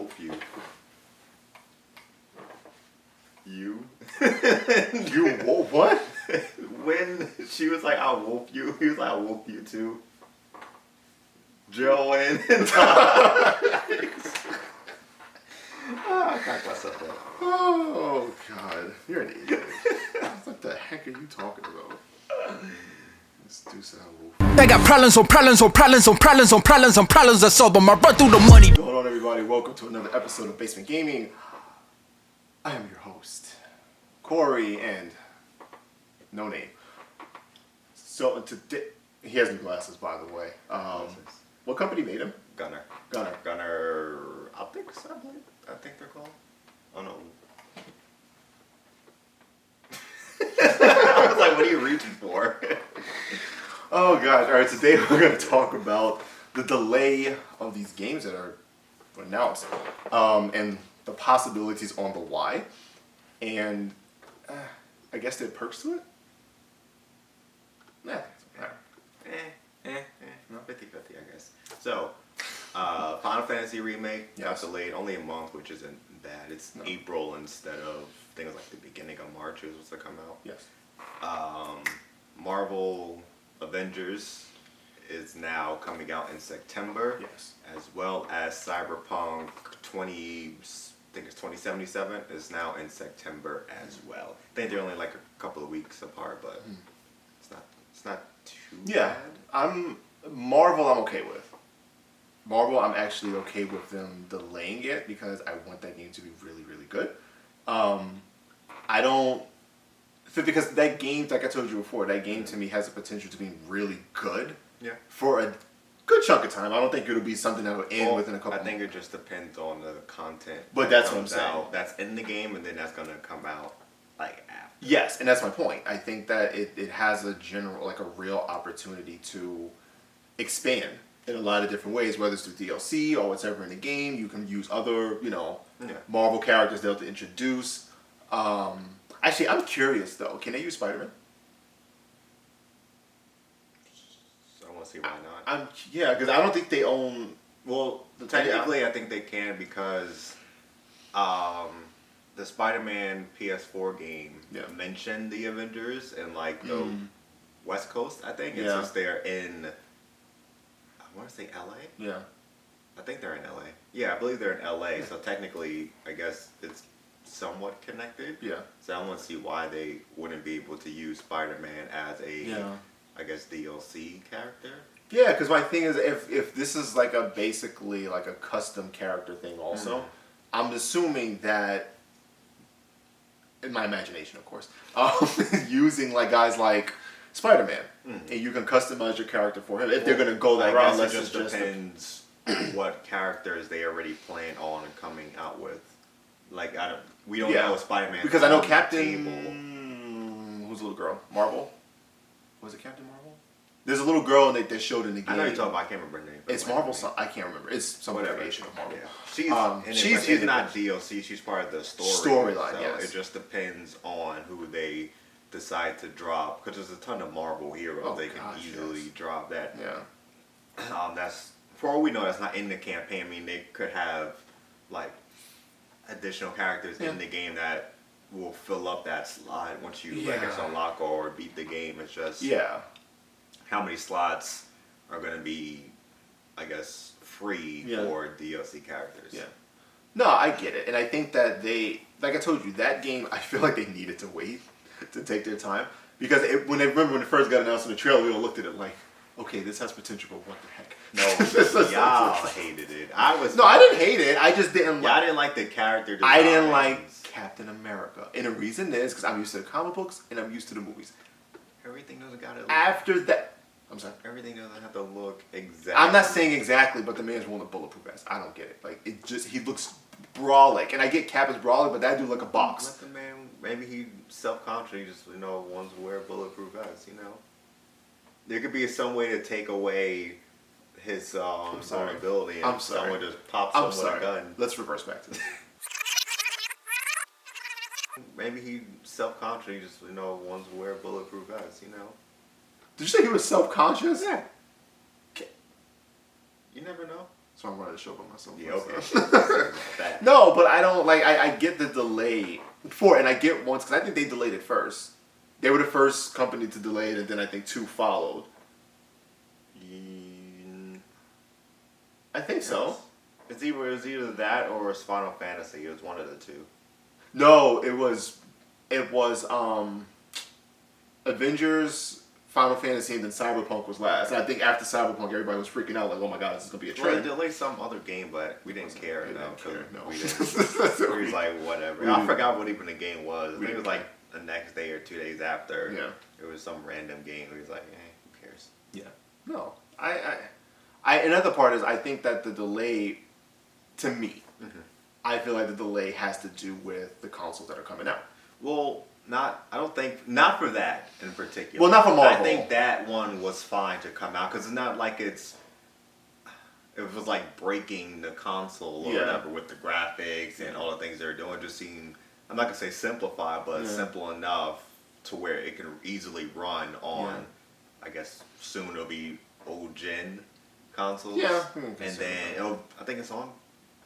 wolf you. You? You what? When she was like, I'll wolf you, he was like, I'll wolf you too. Joe and I cracked myself up. Oh, God. You're an idiot. What the heck are you talking about? Let's do some wolf. They got problems on problems on problems on problems on problems on problems. I solve them. I run through the money. Hold on, everybody. Welcome to another episode of Basement Gaming. I am your host, Corey, and no name. So today, he has new glasses, by the way. What company made him? Gunner. Optics, I think they're called. Oh no. I was like, what are you reaching for? Oh gosh! All right, today we're going to talk about the delay of these games that are announced, and the possibilities on the why, and I guess there are perks to it. Nah, Not 50-50, I guess. So, Final Fantasy Remake got Yes. delayed only a month, which isn't bad. It's No. April instead of, I think it was like the beginning of March was supposed to come out. yes. Marvel Avengers is now coming out in September. Yes. As well as Cyberpunk 2077 is now in September as well. I think they're only like a couple of weeks apart, but it's not too Yeah, bad. Marvel. I'm okay with. Marvel, I'm actually okay with them delaying it because I want that game to be really, really good. I don't. Because that game, like I told you before, that game to me has the potential to be really good. Yeah. For a good chunk of time. I don't think it'll be something that will end within a couple. I think it just depends on the content. But that that's what I'm comes saying. out that's in the game, and then that's gonna come out like after. Yes, and that's my point. I think that it has a general, like a real opportunity to expand in a lot of different ways, whether it's through DLC or whatever in the game. You can use other, Yeah. Marvel characters they'll have to introduce. Actually, I'm curious though. Can they use Spider-Man? So I want to see why not. Because I don't think they own. Well, Technically, I think they can because the Spider-Man PS4 game mentioned the Avengers and like the West Coast. I think it's Yeah. just they're in. I want to say LA. Yeah. I think they're in LA. Yeah, I believe they're in LA. So technically, I guess it's somewhat connected. Yeah. So I want to see why they wouldn't be able to use Spider-Man as a, I guess, DLC character. Yeah, because my thing is, if this is like a basically like a custom character thing, also, I'm assuming that, in my imagination, of course, using like guys like Spider-Man, and you can customize your character for him if they're gonna go that I route. guess Unless it it's just just depends what characters they already plan on and coming out with. Like we don't know if Spider-Man because I know on the table. Captain. Who's the little girl? Marvel. Was it Captain Marvel? There's a little girl that showed in the game. I know you're talking about. I can't remember her name. It's Marvel. I can't remember. It's some Whatever. variation of Marvel. Yeah. She's not DLC. She's part of the Storyline, So yes. it just depends on who they decide to drop. Because there's a ton of Marvel heroes they can easily drop that. Yeah. That's for all we know. That's not in the campaign. I mean, they could have like additional characters in the game that will fill up that slot once you I guess unlock or beat the game. It's just how many slots are going to be, I guess, free for DLC characters. Yeah. No, I get it. And I think that they, like I told you, that game, I feel like they needed to wait to take their time. Because when it first got announced in the trailer, we all looked at it like, okay, this has potential, but what the heck? No, y'all hated it. No, I didn't hate it. I just didn't like... I didn't like the character design. I didn't like Captain America. And the reason is because I'm used to the comic books and I'm used to the movies. Everything doesn't got to... After that... I'm sorry. Everything doesn't have to look exactly. I'm not saying exactly, but the man's wearing a bulletproof vest. I don't get it. Like he looks brolic, and I get Cap is brolic, but that dude like a box. Let the man. Maybe he self-conscious. He just wants to wear bulletproof vests. There could be some way to take away his vulnerability, and someone just pops him with a gun. Let's reverse back to this. Maybe he self-conscious. He just wants to wear bulletproof vests. Did you say he was self-conscious? Yeah. You never know. So I'm running the show by myself. Yeah, okay. No, but I don't like. I get the delay and I get once because I think they delayed it first. They were the first company to delay it, and then I think 2 followed. I think so. It was either that or it's Final Fantasy. It was one of the two. No, it was Avengers, Final Fantasy, and then Cyberpunk was last. And I think after Cyberpunk, everybody was freaking out like, "Oh my god, this is gonna be a Well, trend." they delayed some other game, but we didn't care. We didn't care, no. We didn't. We was like, whatever. I forgot what even the game was. I think it was like the next day or 2 days after. Yeah. It was some random game. We was like, who cares? Yeah. No. Another part is I think that the delay, to me, I feel like the delay has to do with the consoles that are coming out. Well, not for that in particular. Well, not for Marvel. I think that one was fine to come out because it's not like it was like breaking the console or whatever with the graphics and all the things they're doing. Just seemed, I'm not gonna say simplified, but simple enough to where it can easily run on, I guess soon it'll be old gen consoles. Yeah. And then I think it's on,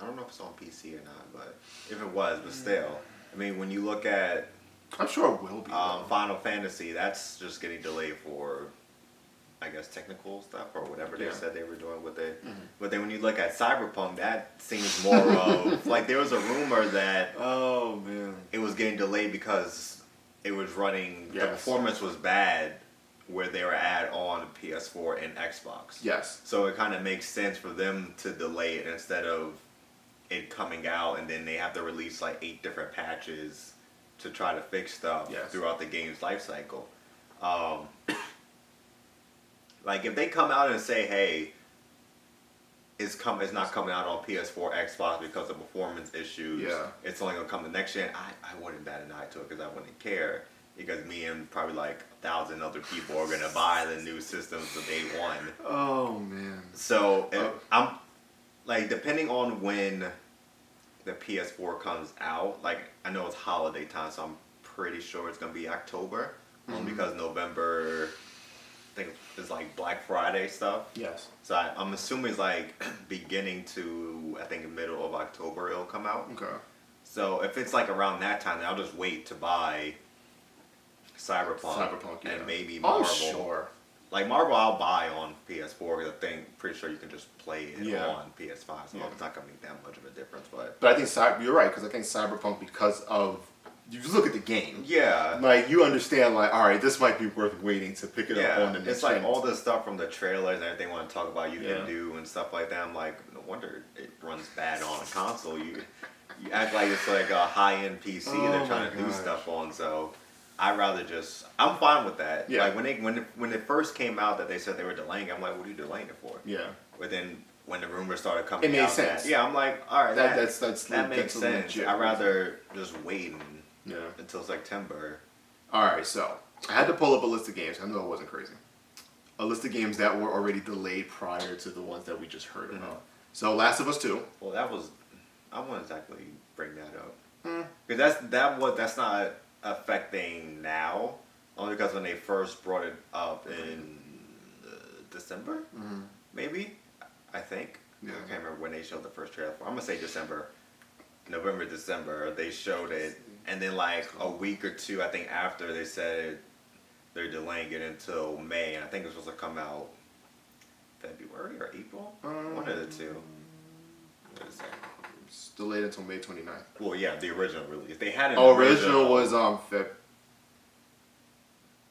I don't know if it's on PC or not, but if it was, but still. I mean, when you look at I'm sure it will be. Final Fantasy, that's just getting delayed for, I guess, technical stuff or whatever they said they were doing with it. But then when you look at Cyberpunk, that seems more of like there was a rumor that it was getting delayed because it was running. The performance was bad where they were at on PS4 and Xbox. Yes. So it kind of makes sense for them to delay it instead of it coming out and then they have to release like 8 different patches to try to fix stuff throughout the game's life cycle. Like if they come out and say, "Hey, it's not coming out on PS4, Xbox because of performance issues. It's only gonna come the next gen," I wouldn't bat an eye to it because I wouldn't care because me and probably like 1,000 other people are gonna buy the new systems the day one. Oh man. So I'm like depending on when the PS4 comes out, like I know it's holiday time, so I'm pretty sure it's gonna be October, because November, I think it's like Black Friday stuff. Yes. So I'm assuming it's like beginning to, I think middle of October it'll come out. Okay. So if it's like around that time, then I'll just wait to buy Cyberpunk and maybe Marvel. Oh, sure. Like Marvel, I'll buy on PS4 because I think pretty sure you can just play it on PS5. So it's not gonna make that much of a difference. But I think you're right because I think Cyberpunk, because of you just look at the game. Yeah. Like you understand, like, all right, this might be worth waiting to pick it up on the next. It's like all the stuff from the trailers and everything I want to talk about you can do and stuff like that. I'm like, no wonder it runs bad on a console. You act like it's like a high end PC they're trying to do stuff on. So I'd rather I'm fine with that. Yeah. Like when it first came out that they said they were delaying, I'm like, what are you delaying it for? Yeah. But then when the rumors started coming out, it made sense. I'm like, all right, that makes that's sense. I'd rather just wait until September. All right, so I had to pull up a list of games. I know it wasn't crazy. A list of games that were already delayed prior to the ones that we just heard about. So Last of Us 2. Well, I wouldn't exactly bring that up because that's not affecting now. Only because when they first brought it up in December, maybe, I think. I can't remember when they showed the first trailer. I'm gonna say December, November, December. They showed it, and then like a week or two, I think after they said they're delaying it until May, and I think it's supposed to come out February or April. One of the two. What is that? It's delayed until May 29th. Well, yeah, the original release. They had an original was Feb.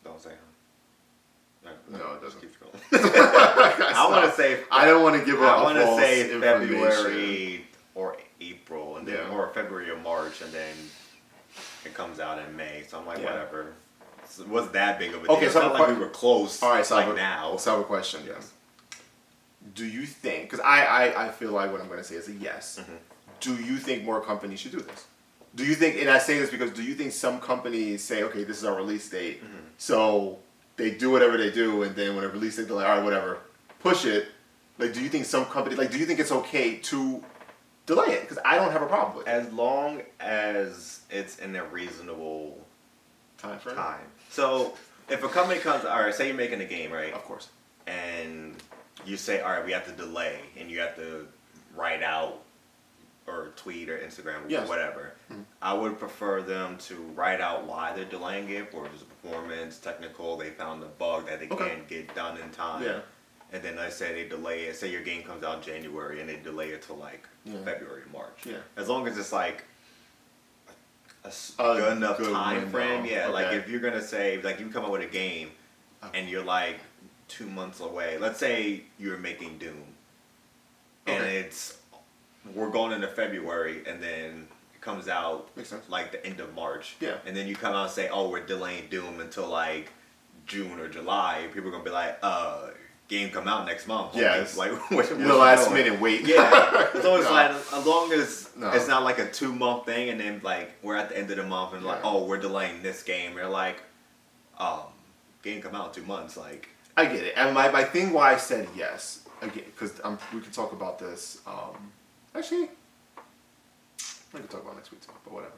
Don't say. No, it doesn't. Keep going. I want to say. I don't want to give up. I want to say February or April, and then or February or March, and then it comes out in May. So I'm like, whatever. It wasn't that big of a deal. Okay, it's so not like we were close. All right, so like now. So I have a question. Yes. Do you think? Because I feel like what I'm going to say is a yes. Do you think more companies should do this? Do you think? And I say this because do you think some companies say, okay, this is our release date, so they do whatever they do, and then when a release date, they're like, all right, whatever, push it. Like, do you think some company, like, do you think it's okay to delay it? Because I don't have a problem with it. As long as it's in a reasonable time frame. So if a company comes, all right, say you're making a game, right? Of course. And you say, all right, we have to delay, and you have to write out or tweet or Instagram or Yes. whatever, I would prefer them to write out why they're delaying it, or just performance, technical, they found a bug that they Okay. can't get done in time. Yeah. And then let's say they delay it, say your game comes out in January and they delay it till like Yeah. February, March. Yeah. As long as it's like a A good enough good time window. frame, yeah. Like Okay. if you're gonna say, like you come up with a game and you're like 2 months away. Let's say you're making Doom, and Okay. we're going into February, and then it comes out Makes sense. like the end of March. Yeah. And then you come out and say, oh, we're delaying Doom until like June or July. People are gonna be like, game come out next month. Yes. Like what You're you the last doing? minute wait. Yeah. So it's No. like as long as No. it's not like a 2-month thing, and then like we're at the end of the month and like, Yeah. oh, we're delaying this game. They're like, game come out in 2 months. Like, I get it. And my thing why I said yes, again, because we can talk about this. Actually, we can talk about next week too, but whatever.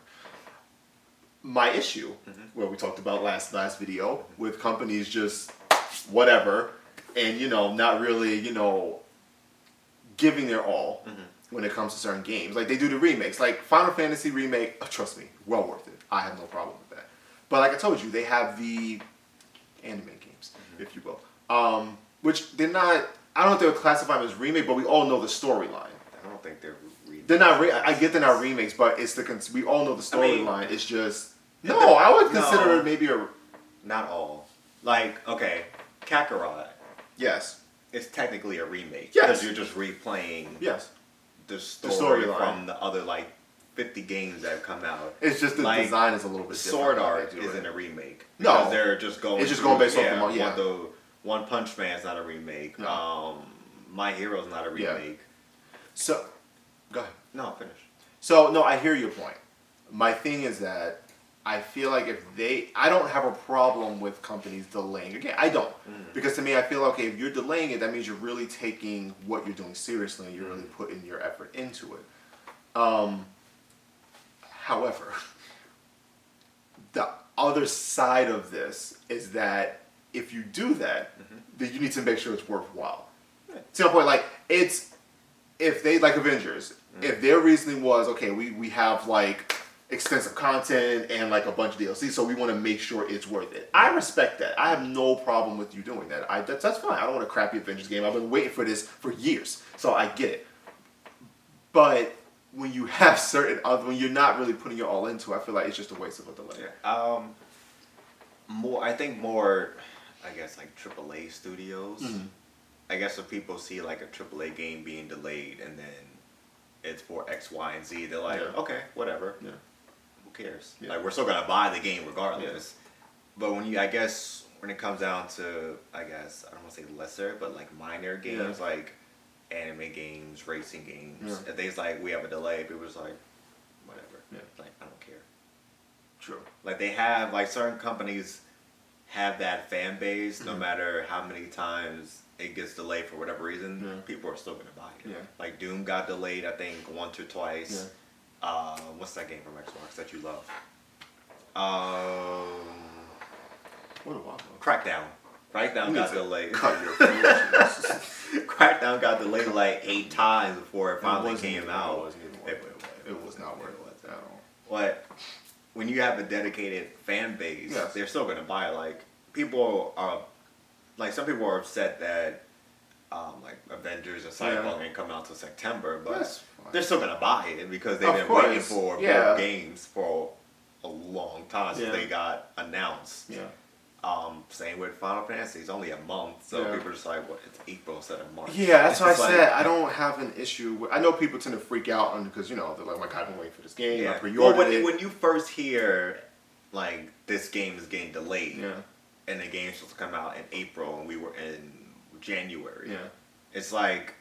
My issue, what we talked about last video, with companies just whatever, and not really, giving their all when it comes to certain games. Like they do the remakes, like Final Fantasy remake. Trust me, well worth it. I have no problem with that. But like I told you, they have the anime games, if you will, which they're not. I don't know if they would classify them as remake, but we all know the storyline. I don't think they're. They're not. I get they're not remakes, but it's we all know the storyline. I mean, it's just no. I would consider no. it maybe a Not all. Like, okay, Kakarot. yes. It's technically a remake. Yes. Because you're just replaying Yes. the story storyline. from the other, like, 50 games that have come out. It's just the Like, design is a little bit different. Sword how they Art do isn't it. a remake. No. Because they're just going It's just through- going based off the yeah. One Punch Man's not a remake. No. My Hero's not a Yeah. remake. So, go ahead. No, finish. So no, I hear your point. My thing is that I feel like I don't have a problem with companies delaying. Again, I don't. Because to me, I feel okay, if you're delaying it, that means you're really taking what you're doing seriously and you're really putting your effort into it. However, the other side of this is that if you do that, then you need to make sure it's worthwhile. To the point, like, if they, like Avengers, if their reasoning was, okay, we have, like, extensive content and, like, a bunch of DLC, so we want to make sure it's worth it. I respect that. I have no problem with you doing that. That's fine. I don't want a crappy Avengers game. I've been waiting for this for years, so I get it. But when you have when you're not really putting your all into it, I feel like it's just a waste of a delay. Yeah. I think more, I guess, like AAA studios. I guess if people see like a AAA game being delayed and then it's for X, Y, and Z, they're like, Yeah. okay, whatever. Yeah. Who cares? Yeah. Like, we're still gonna buy the game regardless. But when I guess when it comes down to, I guess I don't want to say lesser, but like minor games, like anime games, racing games, if they's like we have a delay, people just like, whatever. Yeah. Like, I don't care. True. Like they have, like certain companies have that fan base. No matter how many times it gets delayed for whatever reason, people are still gonna buy it. Yeah. Like Doom got delayed, I think once or twice. What's that game from Xbox that you love? What a while ago. Crackdown. Crackdown got delayed. Cut your throat. Crackdown got delayed like 8 times before it finally wasn't came even- out. It wasn't even worth it. It was not worth it at all. But when you have a dedicated fan base, Yes. they're still gonna buy it. Like people are, like some people are upset that like Avengers and Cyberpunk ain't come out till September, but That's fine. they're still gonna buy it because they've Of been course. waiting for Yeah. both games for a long time since Yeah. they got announced. Yeah. Same with Final Fantasy. It's only a month, so Yeah. people are just like, "What? It's April instead of March." Yeah, that's It's why I just like- said I don't have an issue with. I know people tend to freak out because they're like, "Oh my God, I've been waiting for this game. I Yeah. Well, pre-ordered it." when you first hear like this game is getting delayed, Yeah. and the game's supposed to come out in April, and we were in January. Yeah. It's like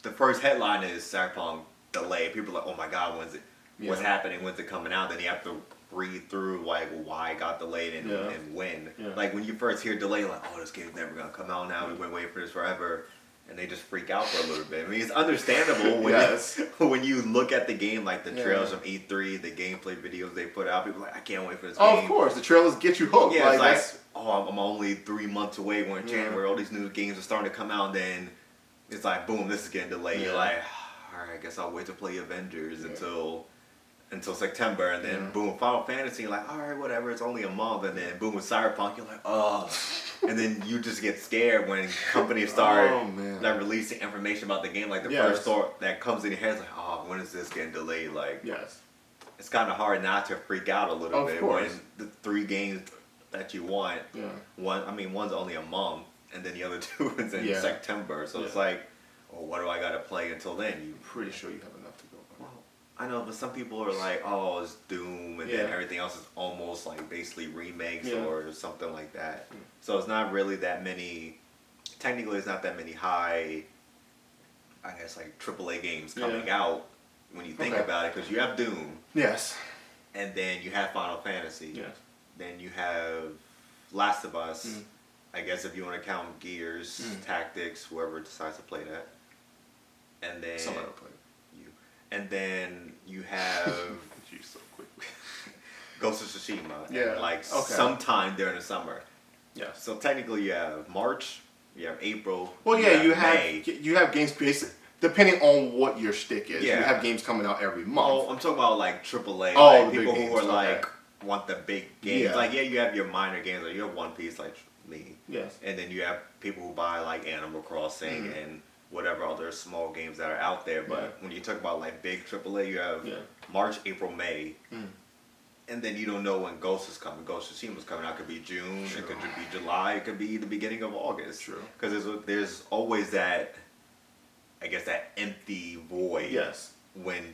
the first headline is Cyberpunk delayed. People are like, "Oh my God, when's it? What's Yeah. happening? When's it coming out?" Then you have to read through like why it got delayed and, Yeah. and when. Yeah. Like when you first hear delay, like, "Oh, this game's never gonna come out now. We've been waiting for this forever." And they just freak out for a little bit. I mean, it's understandable when Yes. when you look at the game, like the Yeah. trailers from E3, the gameplay videos they put out. People are like, "I can't wait for this Oh, game." of course, the trailers get you hooked. Yeah, it's like, that's oh, I'm only 3 months away. We're in Yeah. January. All these new games are starting to come out. And then it's like, boom, this is getting delayed. You're Yeah. like, all right, I guess I'll wait to play Avengers until September, and then boom, Final Fantasy, like, all right, whatever, it's only a month, and then boom, with Cyberpunk, you're like, oh, and then you just get scared when companies start like releasing information about the game, like the first thought that comes in your head is like, oh, when is this getting delayed? Like, it's kind of hard not to freak out a little bit when the 3 games that you want, one's only a month, and then the other 2 is in September, so it's like, oh, what do I gotta play until then? I'm pretty sure you have enough to go by. I know, but some people are like, oh, it's Doom, and then everything else is almost like basically remakes or something like that. So it's not really that many, technically it's not that many high, I guess, like AAA games coming out when you think about it, because you have Doom. Yes. And then you have Final Fantasy. Yes. Then you have Last of Us. I guess if you want to count Gears, Tactics, whoever decides to play that. And then Someone will play it. And then you have so quickly. Ghost of Tsushima. Yeah. Like sometime during the summer. Yeah. So technically you have March, you have April. Well, you May. have games based depending on what your shtick is. Yeah. You have games coming out every month. Oh, I'm talking about like AAA. Oh, like the people big who are games, like want the big games. Yeah. Like you have your minor games. Like you have One Piece, like me. Yes. And then you have people who buy like Animal Crossing and whatever other small games that are out there. But when you talk about like big AAA, you have March, April, May. And then you don't know when Ghost is coming. Ghost of Tsushima is coming out. It could be June. It could be July. It could be the beginning of August. True. Because there's always that, I guess, that empty void. Yes. When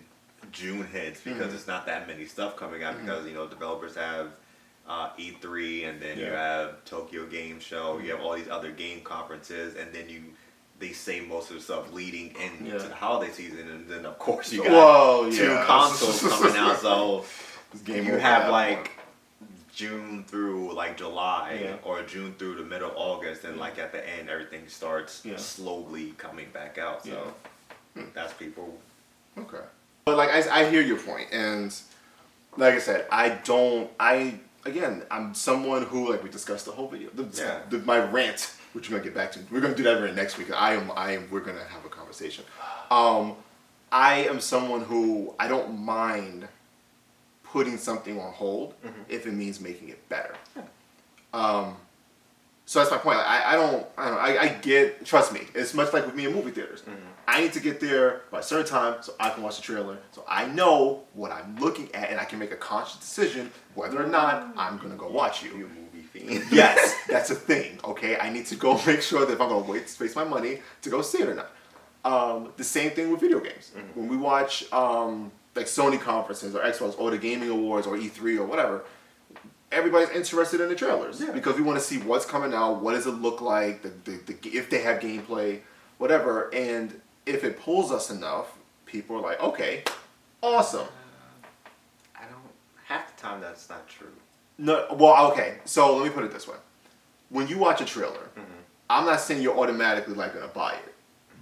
June hits, because it's not that many stuff coming out, because developers have E3, and then you have Tokyo Game Show. You have all these other game conferences, and then they say most of the stuff leading into the holiday season, and then of course you got 2 consoles coming out, so you have like June through like July or June through the middle of August, and like at the end everything starts slowly coming back out, so that's people. Okay. But like I hear your point, and like I said, I'm someone who, like we discussed the whole video, my rant, which we're gonna get back to. We're gonna do that next week. We're gonna have a conversation. I am someone who I don't mind putting something on hold if it means making it better. So that's my point. Like, I don't know. I get. Trust me. It's much like with me in movie theaters. I need to get there by a certain time so I can watch the trailer, so I know what I'm looking at, and I can make a conscious decision whether or not I'm gonna go watch you. You movie fiend. Yes, that's a thing. Okay, I need to go make sure that if I'm gonna waste my money to go see it or not. The same thing with video games. When we watch like Sony conferences or Xbox or the Gaming Awards or E3 or whatever, everybody's interested in the trailers because we want to see what's coming out, what does it look like, if they have gameplay, whatever. And if it pulls us enough, people are like, okay, awesome. I don't. Half the time that's not true. No, well, okay. So let me put it this way: when you watch a trailer, I'm not saying you're automatically like gonna buy it,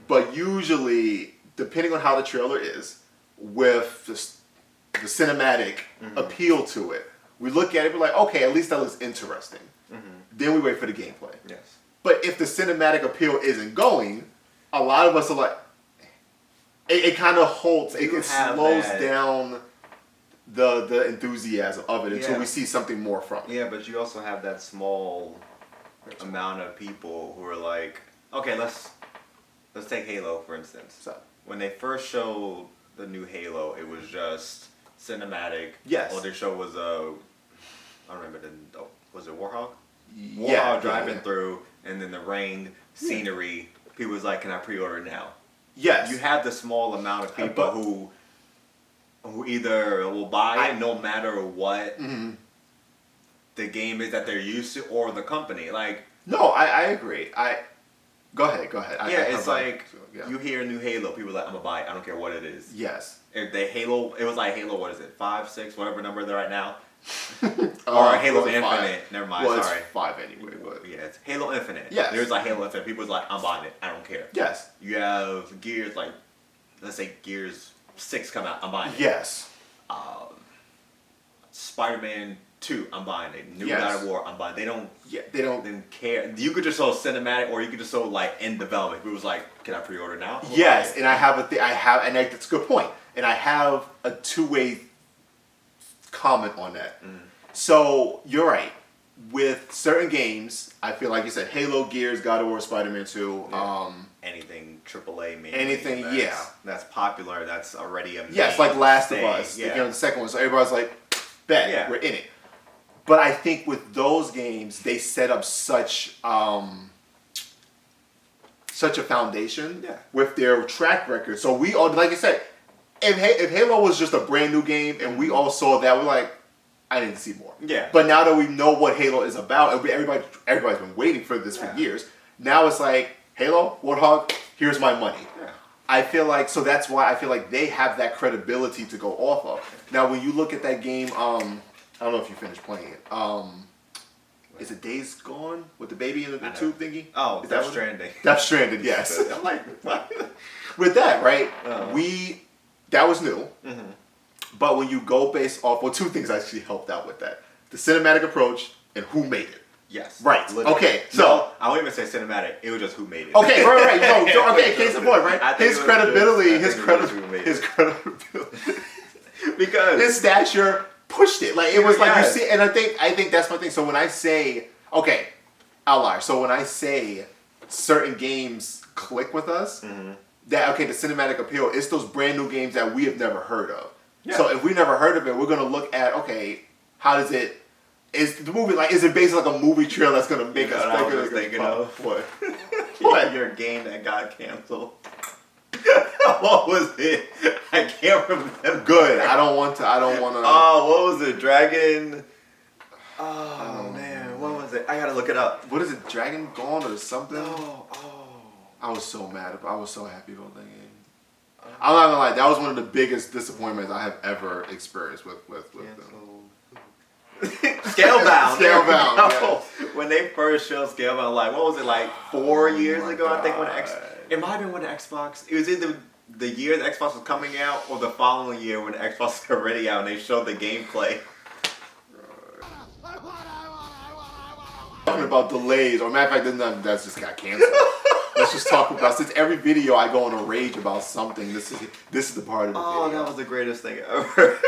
but usually, depending on how the trailer is, with the cinematic appeal to it, we look at it, we're like, okay, at least that looks interesting. Then we wait for the gameplay. Yes. But if the cinematic appeal isn't going, a lot of us are like, it kind of halts, it slows down the enthusiasm of it until we see something more from it. Yeah, but you also have that small amount of people who are like, okay, let's take Halo for instance. So. When they first showed the new Halo, it was just cinematic. Yes. All they showed was I don't remember was it Warhawk? Yeah, Warhawk driving through, and then the rain scenery. People was like, "Can I pre-order now?" Yes. You have the small amount of people who either will buy it no matter what the game is that they're used to, or the company. Like, no, I agree. Go ahead. It's like you hear a new Halo, people are like, I'm gonna buy it. I don't care what it is. Yes. If they Halo, it was like Halo. What is it? 5, 6, whatever number they're at now. Or Halo Infinite. 5. Never mind. Well, sorry. It's 5 anyway, but yeah, it's Halo Infinite. Yes. There's like Halo Infinite. People was like, I'm buying it. I don't care. Yes. You have Gears, like, let's say Gears 6 come out. I'm buying it. Yes. Spider-Man 2, I'm buying it. New Yes. God of War, I'm buying. They don't They don't. care. You could just show cinematic, or you could just show like in development. It was like, can I pre-order now? We'll Yes, buy it. and that's a good point. And I have a two-way comment on that. So you're right. With certain games, I feel like you said Halo, Gears, God of War, Spider-Man 2. Yeah. Anything AAA, maybe. Anything, yeah. That's popular. That's already a Yes, like Last of mainstay, Us. Yeah. You know, the second one. So everybody's like, bet, Yeah. we're in it. But I think with those games, they set up such a foundation Yeah. with their track record. So we all, like I said, if Halo was just a brand new game and we all saw that, we're like, I didn't see more. Yeah. But now that we know what Halo is about, and everybody's been waiting for this for years. Now it's like, Halo, Warthog, here's my money. Yeah. I feel like, so that's why I feel like they have that credibility to go off of. Now, when you look at that game, I don't know if you finished playing it. Is it Days Gone with the baby in the tube thingy? Oh, Is Death what- Stranding. Death Stranded, yes. I'm like, what? With that, right? Uh-huh. That was new. But when you go based off, well, two things actually helped out with that: the cinematic approach and who made it. Yes. Right. Literally. Okay. So. No, I won't even say cinematic. It was just who made it. Okay, right. No, okay, case in point, right? I think His it was credibility, just- I think it was who made his it. credibility, Because his stature pushed it. Like it was like Yes. you see, and I think that's my thing. So when I say, okay, outlier. So when I say certain games click with us, that okay, the cinematic appeal, it's those brand new games that we have never heard of. Yeah. So if we never heard of it, we're gonna look at okay, how does it? Is the movie like? Is it basically like a movie trail that's gonna make us? I was think just thinking of what? what your game that got canceled. What was it? I can't remember. Good. I don't want to. Oh, what was it? Dragon. Oh man, what was it? I gotta look it up. What is it? Dragon Gone or something? Oh. I was so mad. I was so happy about that game. I'm not gonna lie. That was one of the biggest disappointments I have ever experienced with them. Scalebound. Scalebound, No. When they first showed Scalebound, like what was it like 4 years my ago? I think when God. it might have been when the Xbox. It was either the year the Xbox was coming out or the following year when the Xbox was already out and they showed the gameplay. Talking about delays, or matter of fact, that's just got canceled. Let's just talk about, since every video I go on a rage about something. This is the part of the Oh, video. that was the greatest thing ever.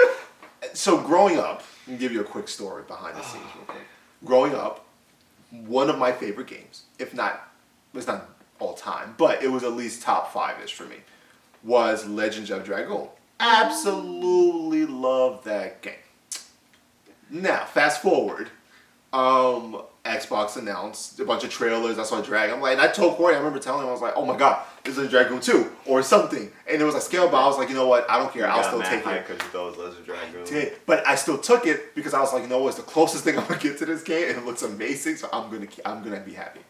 So growing up, I'm gonna give you a quick story behind the scenes real quick. Growing up, one of my favorite games, if not, it's not all time, but it was at least top 5-ish for me, was Legends of Dragoon. Absolutely love that game. Now, fast forward, Xbox announced a bunch of trailers. I saw Dragon. I'm like, and I told Corey, I remember telling him, I was like, oh my god, this is Dragoon 2 or something. And it was a Scalebound. I was like, you know what? I don't care. I'll still take it. Because you thought it was Legend of Dragoon. But I still took it because I was like, you know what? It's the closest thing I'm gonna get to this game, and it looks amazing. So I'm gonna be happy.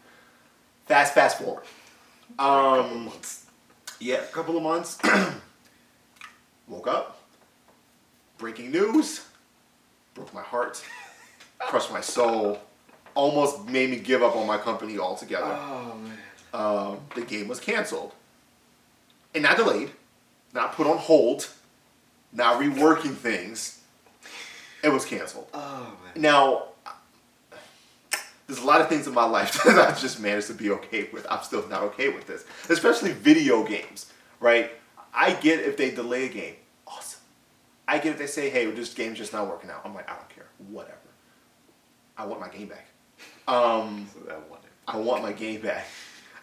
Fast forward. Yeah, a couple of months. Woke up. Breaking news. Broke my heart. Crushed my soul. Almost made me give up on my company altogether. Oh man. The game was canceled. And not delayed. Not put on hold. Not reworking things. It was canceled. Oh man. Now, there's a lot of things in my life that I've just managed to be okay with. I'm still not okay with this. Especially video games, right? I get if they delay a game. Awesome. I get if they say, hey, this game's just not working out. I'm like, I don't care. Whatever. I want my game back. So that one. I want my game back.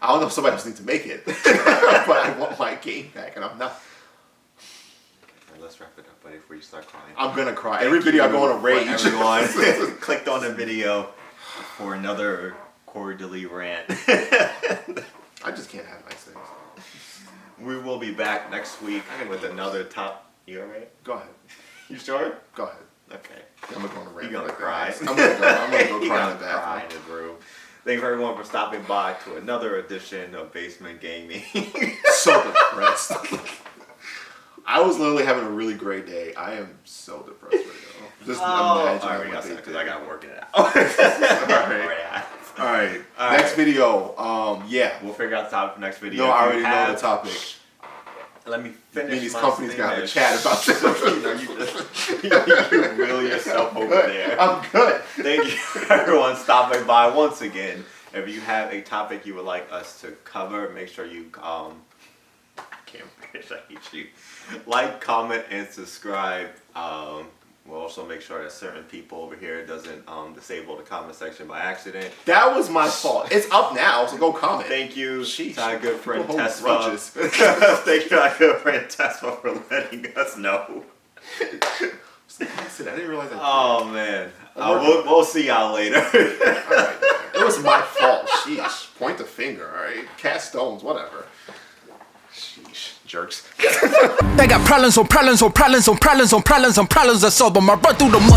I don't know if somebody else needs to make it. But I want my game back, and I'm not. Okay, let's wrap it up, buddy, before you start crying. I'm going to cry. Every video I go on a rage. Everyone clicked on the video for another Corey DeLee rant. I just can't have nice things. We will be back next week with another top. You alright? Go ahead. You sure? Go ahead. Okay. I'm going to go on a rant. You're gonna like cry. that. I'm gonna go You're cry in gonna the cry bathroom. in his room. Thank you everyone for stopping by to another edition of Basement Gaming. So depressed. I was literally having a really great day. I am so depressed right now. Just imagine alright, what they because did. I got working it out. Alright. Alright. Alright. Next video. Yeah. We'll figure out the topic for next video. No, If I you already know have- the topic. Let me Me finish. and these my companies gotta have a finish. chat about this. You know, You will yourself over there. I'm good. Thank you, everyone, stopping by once again. If you have a topic you would like us to cover, make sure you can't finish. I hate you. Like, comment, and subscribe. We'll also make sure that certain people over here doesn't disable the comment section by accident. That was my fault. It's up now, so go comment. Thank you, Sheesh. our good friend People hold Tesfa. grudges. Thank you, our good friend Tesfa, for letting us know. It's an accident. I didn't realize that. Oh man, we'll see y'all later. All right. It was my fault. Sheesh. Point the finger. All right. Cast stones. Whatever. Sheesh. Jerks. They got problems on problems on problems on problems on problems on problems. I solve them. I run through the money.